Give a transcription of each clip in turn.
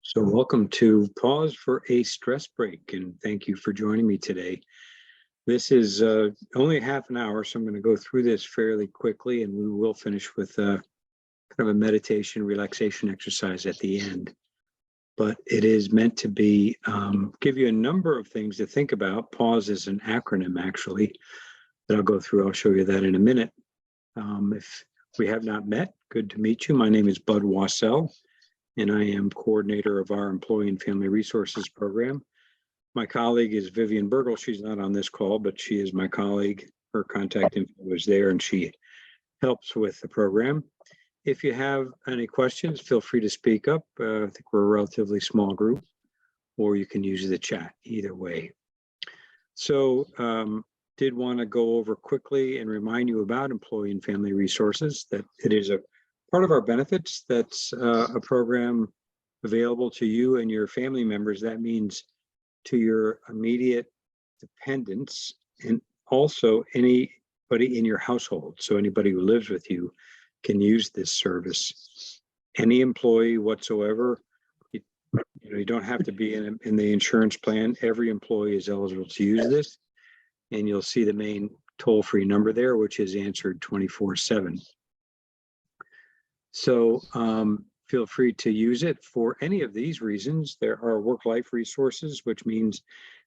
So welcome to Pause for a Stress Break, and thank you for joining me today. This is only half an hour, so I'm going to go through this fairly quickly, and we will finish with kind of a meditation relaxation exercise at the end. But it is meant to be give you a number of things to think about. Pause is an acronym, actually, that I'll go through. I'll show you that in a minute. If we have not met, good to meet you. My name is Bud Wassell, and I am coordinator of our Employee and Family Resources program. My colleague is Vivian Bergel. She's not on this call, but she is my colleague. Her contact info is there, and she helps with the program. If you have any questions, feel free to speak up. I think we're a relatively small group, or you can use the chat, either way. So did want to go over quickly and remind you about Employee and Family Resources, that it is a part of our benefits. That's a program available to you and your family members. That means to your immediate dependents and also anybody in your household. So anybody who lives with you can use this service. Any employee whatsoever. You don't have to be in the insurance plan. Every employee is eligible to use this. And you'll see the main toll-free number there, which is answered 24/7. So feel free to use it for any of these reasons. There are work-life resources, which means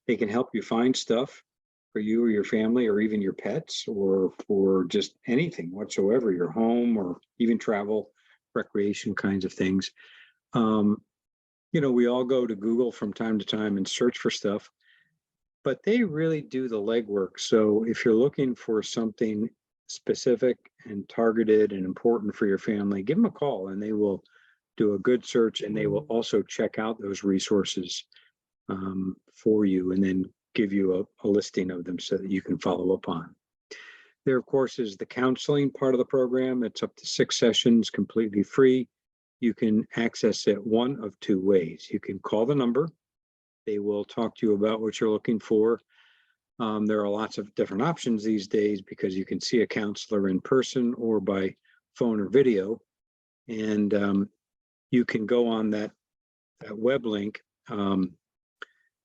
they can help you find stuff for you or your family or even your pets, or for just anything whatsoever, your home, or even travel, recreation kinds of things. We all go to Google from time to time and search for stuff, but they really do the legwork. So if you're looking for something specific and targeted and important for your family, give them a call and they will do a good search, and they will also check out those resources for you and then give you a listing of them so that you can follow up on. There, of course, is the counseling part of the program. It's up to 6 sessions, completely free. You can access it one of 2 ways. You can call the number. They will talk to you about what you're looking for. There are lots of different options these days because you can see a counselor in person or by phone or video. And you can go on that web link,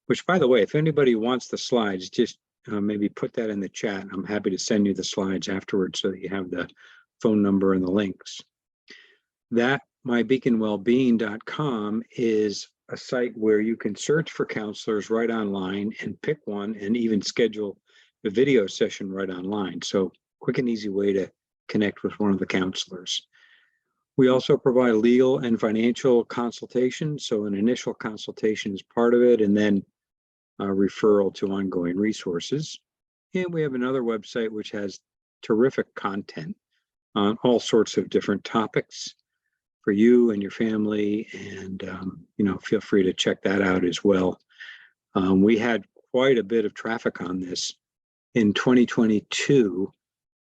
which, by the way, if anybody wants the slides, just maybe put that in the chat. I'm happy to send you the slides afterwards so that you have the phone number and the links. That mybeaconwellbeing.com is a site where you can search for counselors right online and pick one, and even schedule a video session right online. So quick and easy way to connect with one of the counselors. We also provide legal and financial consultation. So an initial consultation is part of it, and then a referral to ongoing resources. And we have another website which has terrific content on all sorts of different topics for you and your family, and feel free to check that out as well. We had quite a bit of traffic on this. In 2022,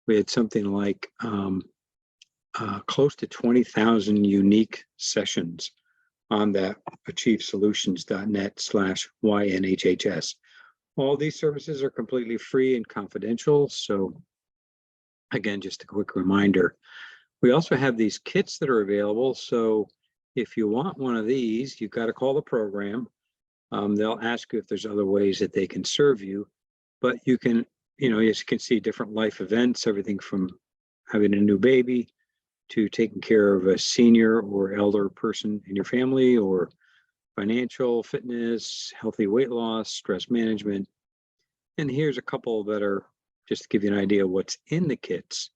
we had something like close to 20,000 unique sessions on that achievesolutions.net/YNHHS. All these services are completely free and confidential. So again, just a quick reminder. We also have these kits that are available. So if you want one of these, you've got to call the program. They'll ask you if there's other ways that they can serve you, but you can, as you can see, different life events, everything from having a new baby to taking care of a senior or elder person in your family, or financial, fitness, healthy weight loss, stress management. And here's a couple that are just to give you an idea of what's in the kits.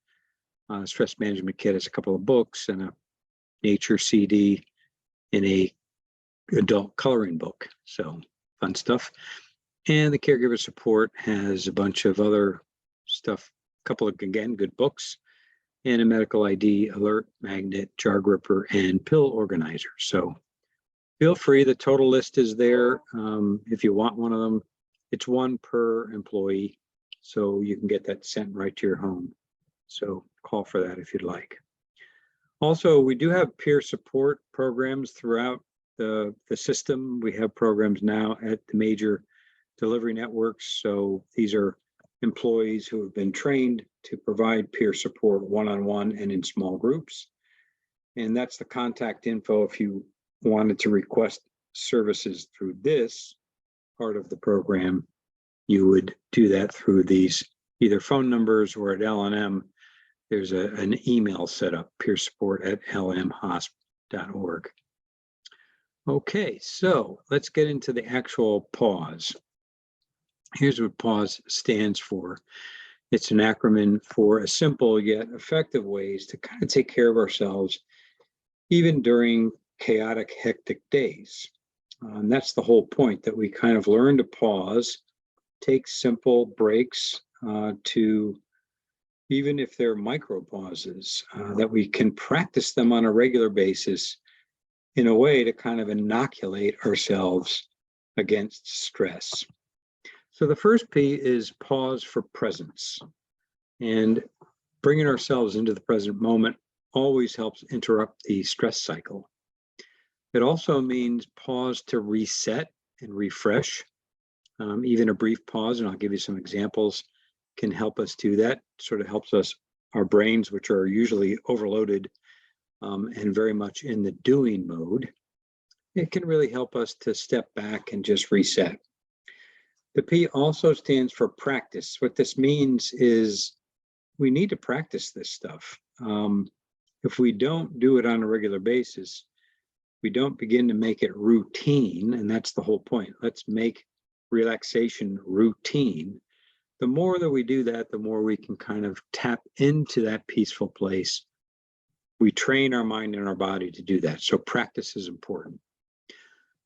Stress management kit has a couple of books and a nature CD and a adult coloring book. So fun stuff. And the caregiver support has a bunch of other stuff, a couple of, again, good books, and a medical ID, alert, magnet, jar gripper, and pill organizer. So feel free. The total list is there. If you want one of them, it's 1 per employee. So you can get that sent right to your home. So call for that if you'd like. Also, we do have peer support programs throughout the system. We have programs now at the major delivery networks. So these are employees who have been trained to provide peer support one-on-one and in small groups. And that's the contact info if you wanted to request services through this part of the program, you would do that through these either phone numbers or at L&M. There's an email set up, peersupport@lmhosp.org. Okay, so let's get into the actual pause. Here's what pause stands for. It's an acronym for a simple yet effective ways to kind of take care of ourselves, even during chaotic, hectic days. And that's the whole point, that we kind of learn to pause, take simple breaks to, even if they're micro pauses, that we can practice them on a regular basis in a way to kind of inoculate ourselves against stress. So the first P is pause for presence. And bringing ourselves into the present moment always helps interrupt the stress cycle. It also means pause to reset and refresh. Even a brief pause, and I'll give you some examples, can help us do that. Sort of helps us, our brains, which are usually overloaded and very much in the doing mode, it can really help us to step back and just reset. The P also stands for practice. What this means is we need to practice this stuff. If we don't do it on a regular basis, we don't begin to make it routine, and that's the whole point. Let's make relaxation routine. The more that we do that, the more we can kind of tap into that peaceful place. We train our mind and our body to do that. So practice is important.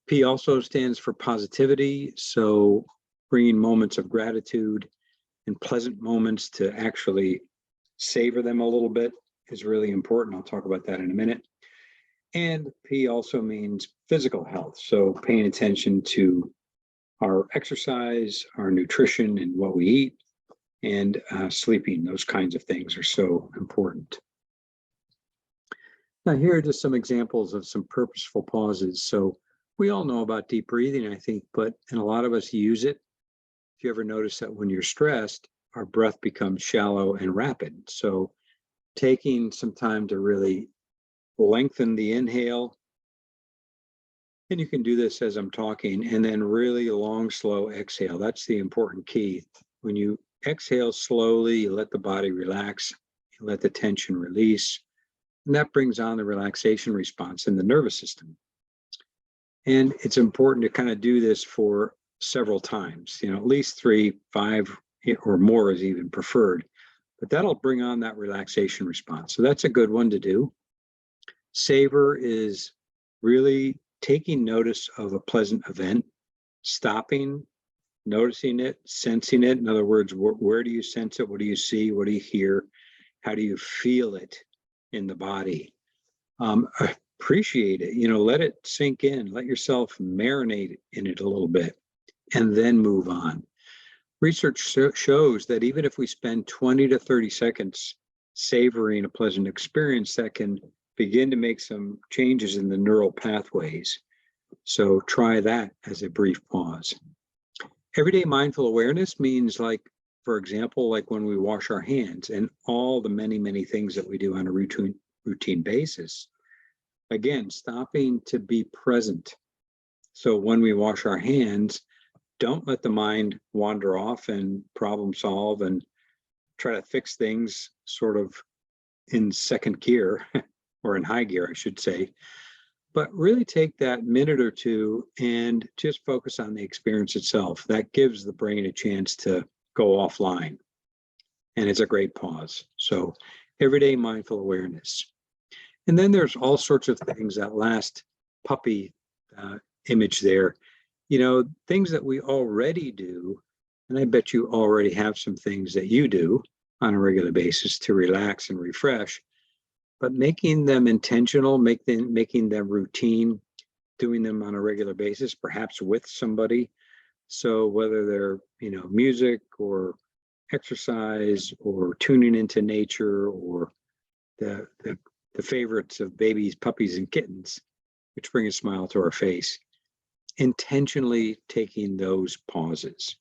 P also stands for positivity. So bringing moments of gratitude and pleasant moments to actually savor them a little bit is really important. I'll talk about that in a minute. And P also means physical health. So paying attention to our exercise, our nutrition, and what we eat, and sleeping. Those kinds of things are so important. Now, here are just some examples of some purposeful pauses. So we all know about deep breathing, I think, and a lot of us use it. If you ever notice that when you're stressed, our breath becomes shallow and rapid. So taking some time to really lengthen the inhale, and you can do this as I'm talking, and then really long, slow exhale. That's the important key. When you exhale slowly, you let the body relax, you let the tension release, and that brings on the relaxation response in the nervous system. And it's important to kind of do this for several times, at least 3, 5, or more is even preferred, but that'll bring on that relaxation response. So that's a good one to do. Savor is really taking notice of a pleasant event, stopping, noticing it, sensing it. In other words, where do you sense it? What do you see? What do you hear? How do you feel it in the body? Appreciate it, let it sink in, let yourself marinate in it a little bit, and then move on. Research shows that even if we spend 20 to 30 seconds savoring a pleasant experience, that can begin to make some changes in the neural pathways. So try that as a brief pause. Everyday mindful awareness means, like, for example, like when we wash our hands and all the many, many things that we do on a routine basis. Again, stopping to be present. So when we wash our hands, don't let the mind wander off and problem solve and try to fix things sort of in second gear, or in high gear, I should say. But really take that minute or two and just focus on the experience itself. That gives the brain a chance to go offline. And it's a great pause. So everyday mindful awareness. And then there's all sorts of things, that last puppy image there, things that we already do. And I bet you already have some things that you do on a regular basis to relax and refresh. But making them intentional, making them routine, doing them on a regular basis, perhaps with somebody. So whether they're, music or exercise or tuning into nature or the favorites of babies, puppies, and kittens, which bring a smile to our face, intentionally taking those pauses.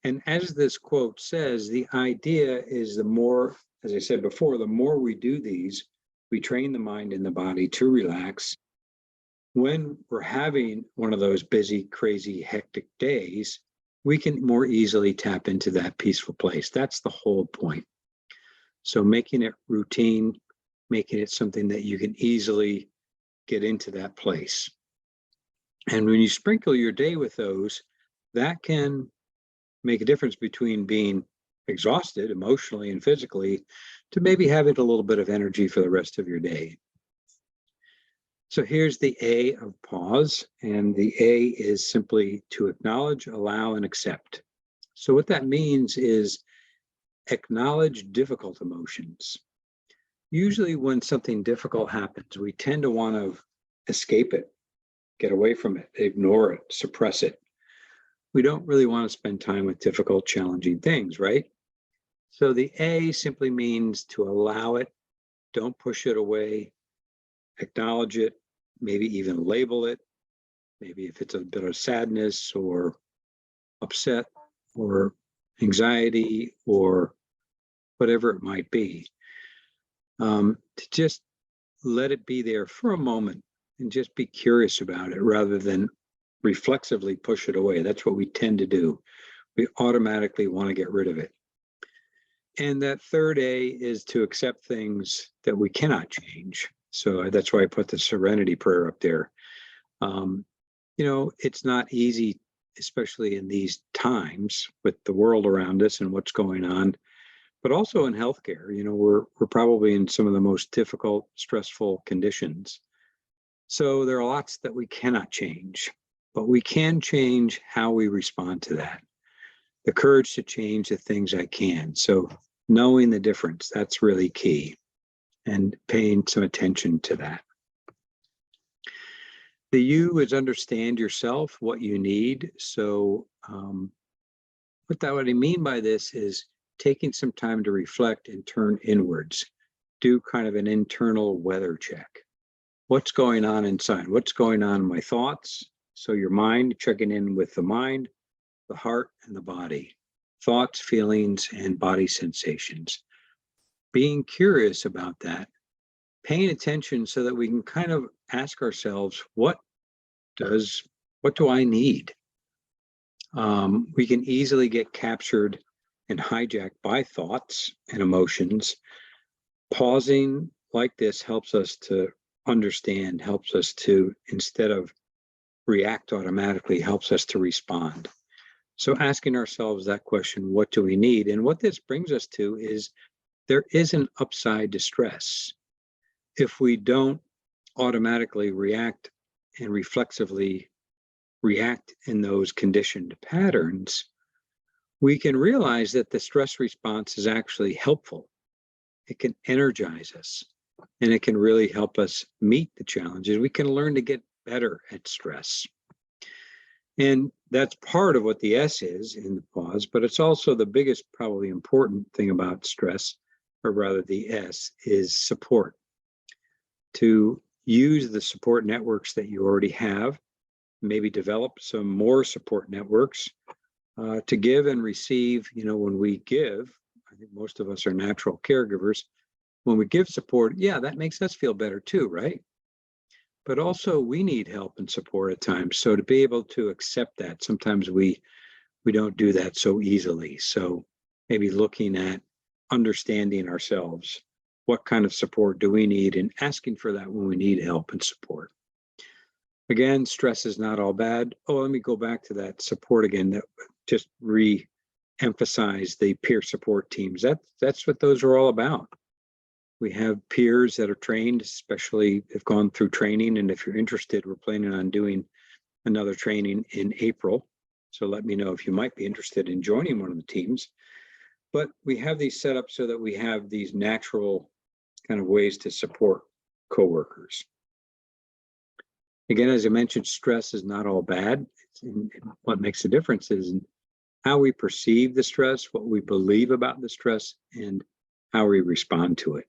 And as this quote says, the idea is the more, as I said before, the more we do these, we train the mind and the body to relax. when we're having one of those busy, crazy, hectic days, we can more easily tap into that peaceful place. That's the whole point. So making it routine, making it something that you can easily get into that place. And when you sprinkle your day with those, that can make a difference between being exhausted emotionally and physically to maybe having a little bit of energy for the rest of your day. So here's the A of pause, and the A is simply to acknowledge, allow, and accept. So what that means is acknowledge difficult emotions. Usually when something difficult happens, we tend to want to escape it, get away from it, ignore it, suppress it. We don't really want to spend time with difficult, challenging things, right? So the A simply means to allow it, don't push it away, acknowledge it, maybe even label it. Maybe if it's a bit of sadness or upset or anxiety or whatever it might be, to just let it be there for a moment and just be curious about it rather than reflexively push it away. That's what we tend to do. We automatically want to get rid of it. And that third A is to accept things that we cannot change. So that's why I put the serenity prayer up there. It's not easy, especially in these times with the world around us and what's going on, but also in healthcare. We're probably in some of the most difficult, stressful conditions. So there are lots that we cannot change, but we can change how we respond to that. The courage to change the things I can. So knowing the difference, that's really key, and paying some attention to that. The U is understand yourself, what you need. So what I mean by this is taking some time to reflect and turn inwards. Do kind of an internal weather check. What's going on inside? What's going on in my thoughts? So your mind, checking in with the mind, the heart, and the body. Thoughts, feelings, and body sensations. Being curious about that, paying attention so that we can kind of ask ourselves, what do I need? We can easily get captured and hijacked by thoughts and emotions. Pausing like this helps us to understand, helps us to, instead of react automatically, helps us to respond. So asking ourselves that question, what do we need? And what this brings us to is there is an upside to stress. If we don't automatically react and reflexively react in those conditioned patterns, we can realize that the stress response is actually helpful. It can energize us, and it can really help us meet the challenges. We can learn to get better at stress. And that's part of what the S is in the pause, but it's also the biggest, probably important thing about stress, or rather the S, is support. To use the support networks that you already have, maybe develop some more support networks to give and receive. When we give, I think most of us are natural caregivers. When we give support, yeah, that makes us feel better too, right? But also we need help and support at times. So to be able to accept that, sometimes we don't do that so easily. So maybe looking at understanding ourselves, what kind of support do we need, and asking for that when we need help and support. Again, stress is not all bad. Oh, let me go back to that support again, that just re-emphasize the peer support teams. That's what those are all about. We have peers that are trained, especially have gone through training. And if you're interested, we're planning on doing another training in April. So let me know if you might be interested in joining one of the teams. But we have these set up so that we have these natural kind of ways to support coworkers. Again, as I mentioned, stress is not all bad. What makes a difference is in how we perceive the stress, what we believe about the stress, and how we respond to it.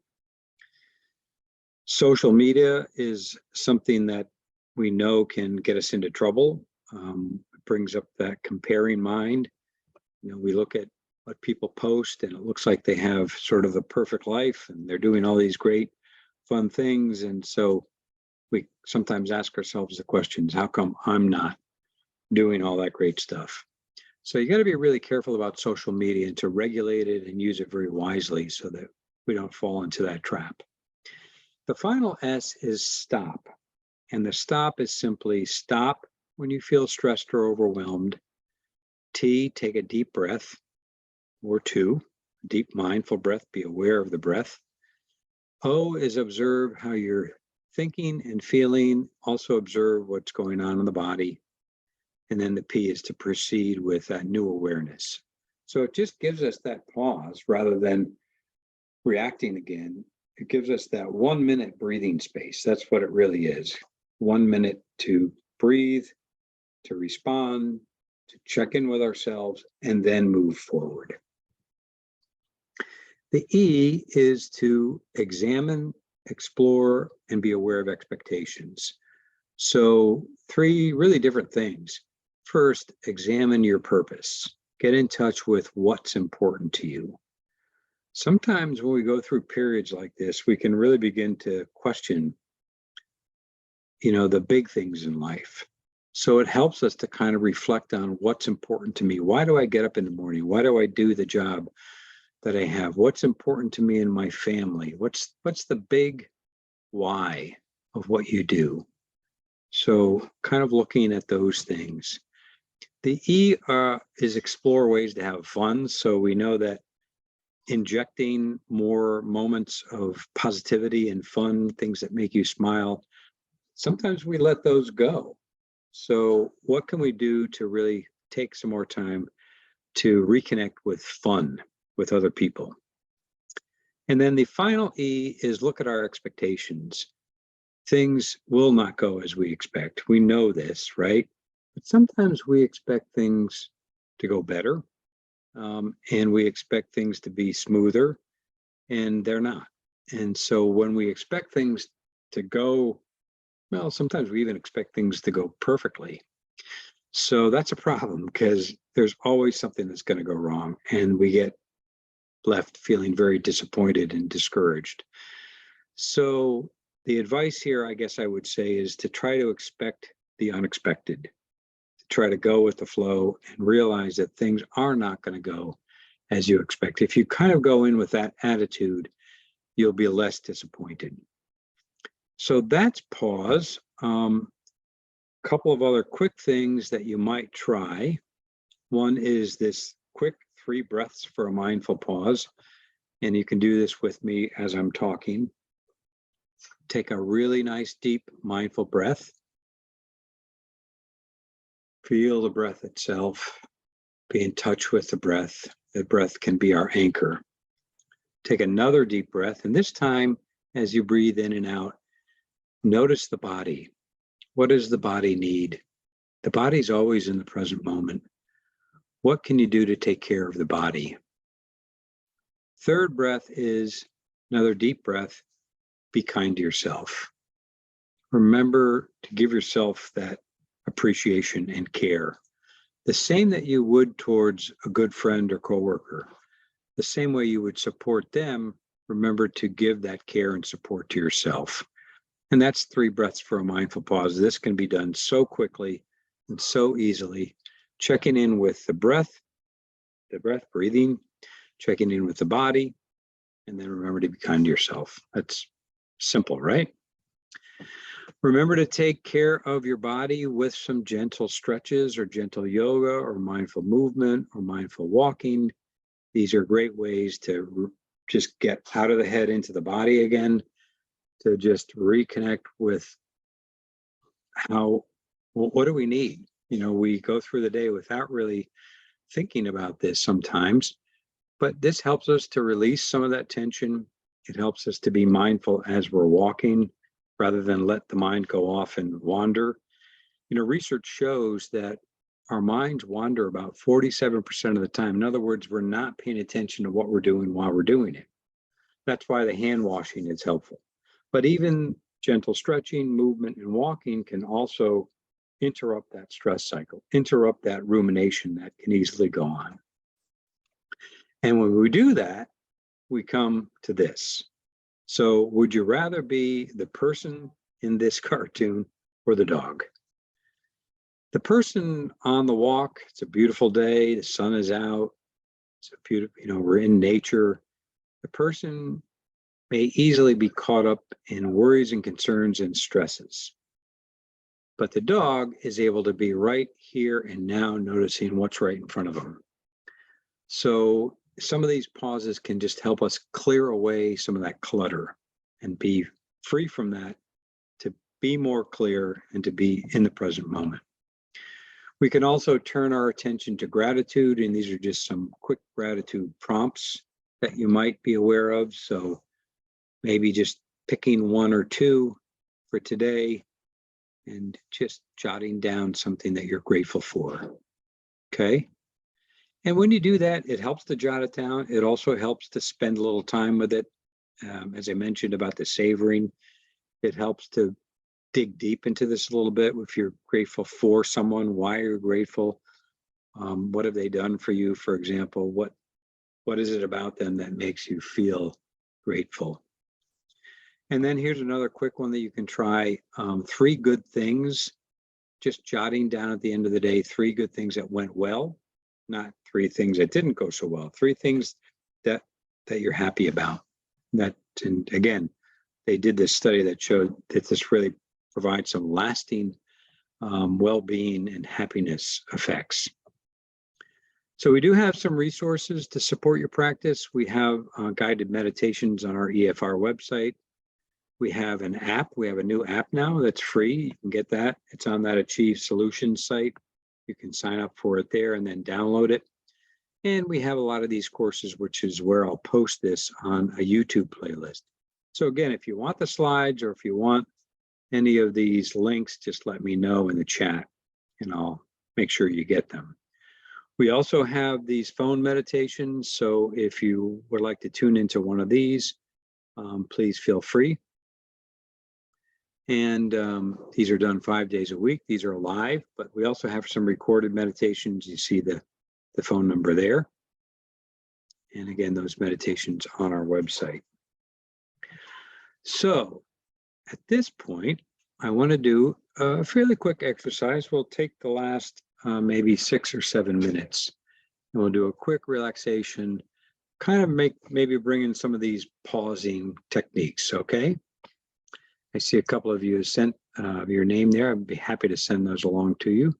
Social media is something that we know can get us into trouble. It brings up that comparing mind. We look at what people post and it looks like they have sort of the perfect life and they're doing all these great fun things. And so we sometimes ask ourselves the questions, how come I'm not doing all that great stuff? So you got to be really careful about social media and to regulate it and use it very wisely so that we don't fall into that trap. The final S is stop. And the stop is simply stop when you feel stressed or overwhelmed. T, take a deep breath, or two, deep mindful breath, be aware of the breath. O is observe how you're thinking and feeling, also observe what's going on in the body. And then the P is to proceed with that new awareness. So it just gives us that pause rather than reacting again. It gives us that 1 minute breathing space. That's what it really is. 1 minute to breathe, to respond, to check in with ourselves, and then move forward. The E is to examine, explore, and be aware of expectations. So 3 really different things. First, examine your purpose. Get in touch with what's important to you. Sometimes when we go through periods like this, we can really begin to question, the big things in life. So it helps us to kind of reflect on what's important to me. Why do I get up in the morning? Why do I do the job that I have? What's important to me and my family? What's the big why of what you do? So kind of looking at those things. The E is explore ways to have fun. So we know that injecting more moments of positivity and fun, things that make you smile, sometimes we let those go. So what can we do to really take some more time to reconnect with fun with other people? And then the final E is look at our expectations. Things will not go as we expect. We know this, right? But sometimes we expect things to go better, and we expect things to be smoother, and they're not. And so when we expect things to go, well, sometimes we even expect things to go perfectly. So that's a problem because there's always something that's going to go wrong, and we get left feeling very disappointed and discouraged. So the advice here, I guess I would say, is to try to expect the unexpected, to try to go with the flow and realize that things are not going to go as you expect. If you kind of go in with that attitude, you'll be less disappointed. So that's pause. Couple of other quick things that you might try. One is this quick 3 breaths for a mindful pause. And you can do this with me as I'm talking. Take a really nice, deep, mindful breath. Feel the breath itself. Be in touch with the breath. The breath can be our anchor. Take another deep breath. And this time, as you breathe in and out, notice the body. What does the body need? The body's always in the present moment. What can you do to take care of the body? Third breath is another deep breath. Be kind to yourself. Remember to give yourself that appreciation and care. The same that you would towards a good friend or coworker. The same way you would support them, remember to give that care and support to yourself. And that's 3 breaths for a mindful pause. This can be done so quickly and so easily. Checking in with the breath, breathing, checking in with the body, and then remember to be kind to yourself. That's simple, right? Remember to take care of your body with some gentle stretches or gentle yoga or mindful movement or mindful walking. These are great ways to just get out of the head into the body again, to just reconnect with what do we need? We go through the day without really thinking about this sometimes, but this helps us to release some of that tension. It helps us to be mindful as we're walking rather than let the mind go off and wander. Research shows that our minds wander about 47% of the time. In other words, we're not paying attention to what we're doing while we're doing it. That's why the hand washing is helpful. But even gentle stretching, movement, and walking can also interrupt that stress cycle, interrupt that rumination that can easily go on. And when we do that, we come to this. So would you rather be the person in this cartoon or the dog. The person on the walk, it's a beautiful day, the sun is out, it's a beautiful, we're in nature. The person may easily be caught up in worries and concerns and stresses. But the dog is able to be right here and now, noticing what's right in front of them. So some of these pauses can just help us clear away some of that clutter and be free from that, to be more clear and to be in the present moment. We can also turn our attention to gratitude, and these are just some quick gratitude prompts that you might be aware of. So maybe just picking one or two for today and just jotting down something that you're grateful for. Okay. And when you do that, it helps to jot it down. It also helps to spend a little time with it. As I mentioned about the savoring, it helps to dig deep into this a little bit. If you're grateful for someone, why you're grateful, what have they done for you, for example, what is it about them that makes you feel grateful? And then here's another quick one that you can try. 3 good things, just jotting down at the end of the day, 3 good things that went well, not 3 things that didn't go so well, 3 things that you're happy about. And again, they did this study that showed that this really provides some lasting well-being and happiness effects. So we do have some resources to support your practice. We have guided meditations on our EFR website. We have an app. We have a new app now that's free. You can get that. It's on that Achieve Solutions site. You can sign up for it there and then download it. And we have a lot of these courses, which is where I'll post this on a YouTube playlist. So again, if you want the slides or if you want any of these links, just let me know in the chat and I'll make sure you get them. We also have these phone meditations. So if you would like to tune into one of these, please feel free. And these are done 5 days a week. These are live, but we also have some recorded meditations. You see the phone number there. And again, those meditations on our website. So at this point, I want to do a fairly quick exercise. We'll take the last maybe 6 or 7 minutes. And we'll do a quick relaxation, kind of maybe bring in some of these pausing techniques, okay? I see a couple of you have sent your name there. I'd be happy to send those along to you.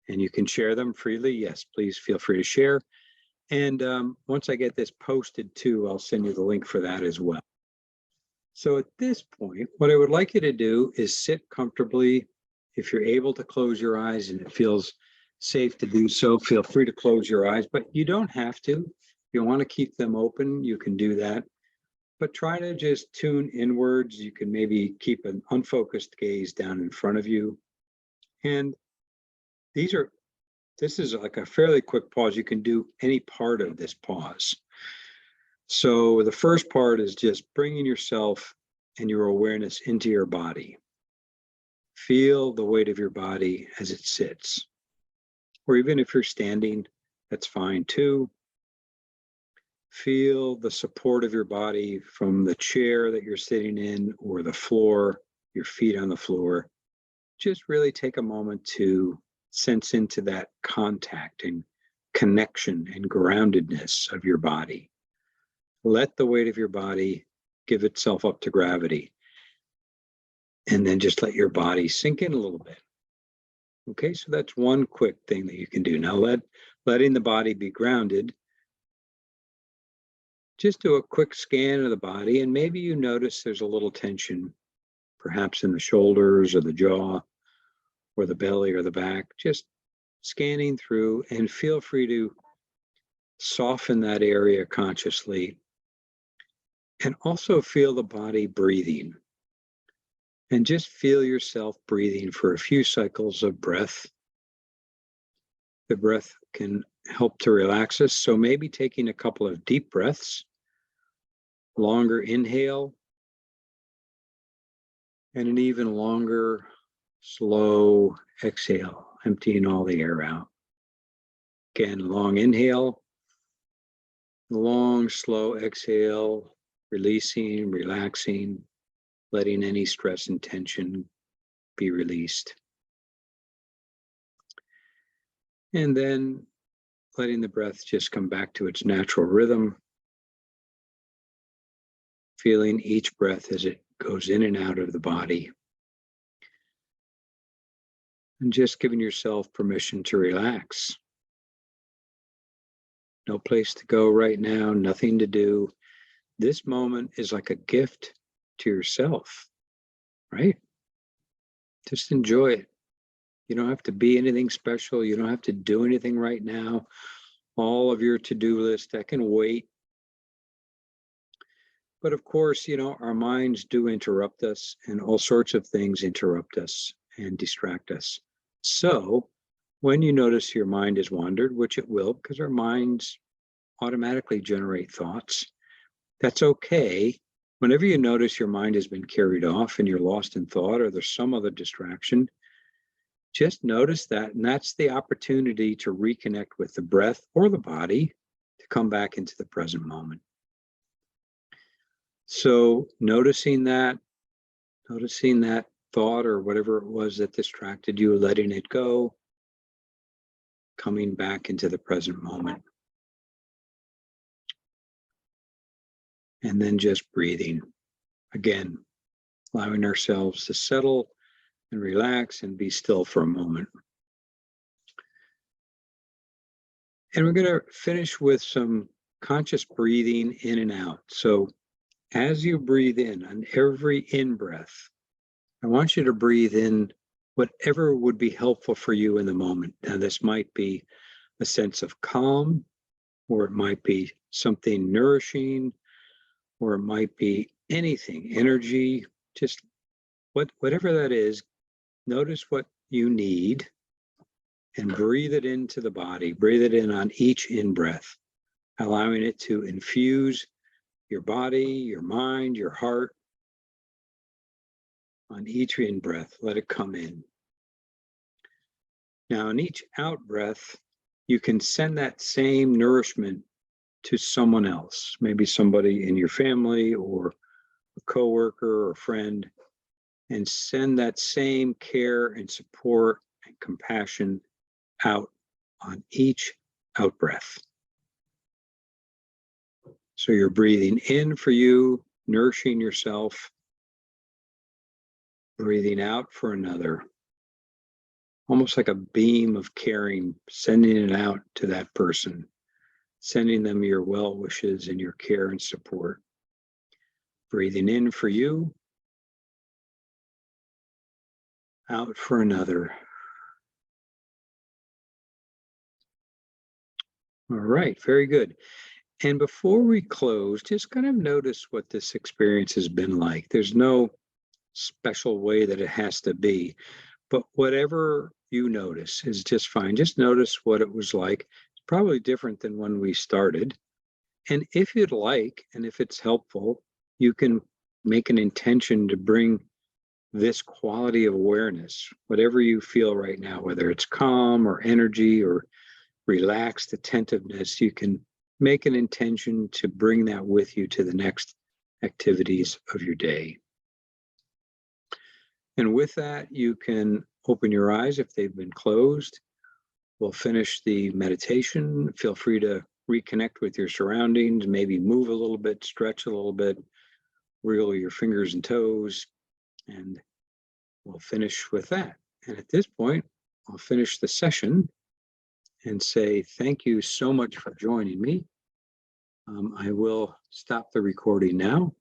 And you can share them freely. Yes, please feel free to share. And once I get this posted too, I'll send you the link for that as well. So at this point, what I would like you to do is sit comfortably. If you're able to close your eyes and it feels safe to do so, feel free to close your eyes, but you don't have to. If you want to keep them open, you can do that. But try to just tune inwards. You can maybe keep an unfocused gaze down in front of you. And this is like a fairly quick pause. You can do any part of this pause. So the first part is just bringing yourself and your awareness into your body. Feel the weight of your body as it sits. Or even if you're standing, that's fine too. Feel the support of your body from the chair that you're sitting in or the floor, your feet on the floor. Just really take a moment to sense into that contact and connection and groundedness of your body. Let the weight of your body give itself up to gravity. And then just let your body sink in a little bit. Okay, so that's one quick thing that you can do. Now letting the body be grounded. Just do a quick scan of the body, and maybe you notice there's a little tension, perhaps in the shoulders or the jaw or the belly or the back. Just scanning through, and feel free to soften that area consciously. And also feel the body breathing. And just feel yourself breathing for a few cycles of breath. The breath can help to relax us. So maybe taking a couple of deep breaths, longer inhale, and an even longer, slow exhale, emptying all the air out. Again, long inhale, long, slow exhale, releasing, relaxing, letting any stress and tension be released. And then letting the breath just come back to its natural rhythm, feeling each breath as it goes in and out of the body. And just giving yourself permission to relax. No place to go right now, nothing to do. This moment is like a gift to yourself, right? Just enjoy it. You don't have to be anything special. You don't have to do anything right now. All of your to-do list, that can wait. But of course, our minds do interrupt us, and all sorts of things interrupt us and distract us. So when you notice your mind has wandered, which it will, because our minds automatically generate thoughts, that's okay. Whenever you notice your mind has been carried off and you're lost in thought, or there's some other distraction, just notice that. And that's the opportunity to reconnect with the breath or the body to come back into the present moment. So noticing that thought or whatever it was that distracted you, letting it go, coming back into the present moment. And then just breathing. Again, allowing ourselves to settle and relax and be still for a moment. And we're going to finish with some conscious breathing in and out. So as you breathe in, on every in-breath, I want you to breathe in whatever would be helpful for you in the moment. Now, this might be a sense of calm, or it might be something nourishing, or it might be anything, energy, just whatever that is. Notice what you need and breathe it into the body. Breathe it in on each in-breath, allowing it to infuse your body, your mind, your heart. On each in-breath, let it come in. Now, on each out-breath, you can send that same nourishment to someone else, maybe somebody in your family or a coworker or friend, and send that same care and support and compassion out on each out-breath. So you're breathing in for you, nourishing yourself, breathing out for another, almost like a beam of caring, sending it out to that person, sending them your well wishes and your care and support. Breathing in for you, out for another. All right, very good. And before we close, just kind of notice what this experience has been like. There's no special way that it has to be, but whatever you notice is just fine. Just notice what it was like. It's probably different than when we started. And if you'd like, and if it's helpful, you can make an intention to bring this quality of awareness, whatever you feel right now, whether it's calm or energy or relaxed attentiveness, you can make an intention to bring that with you to the next activities of your day. And with that, you can open your eyes if they've been closed. We'll finish the meditation. Feel free to reconnect with your surroundings, maybe move a little bit, stretch a little bit, wiggle your fingers and toes, and we'll finish with that. And at this point, I'll finish the session and say thank you so much for joining me. I will stop the recording now.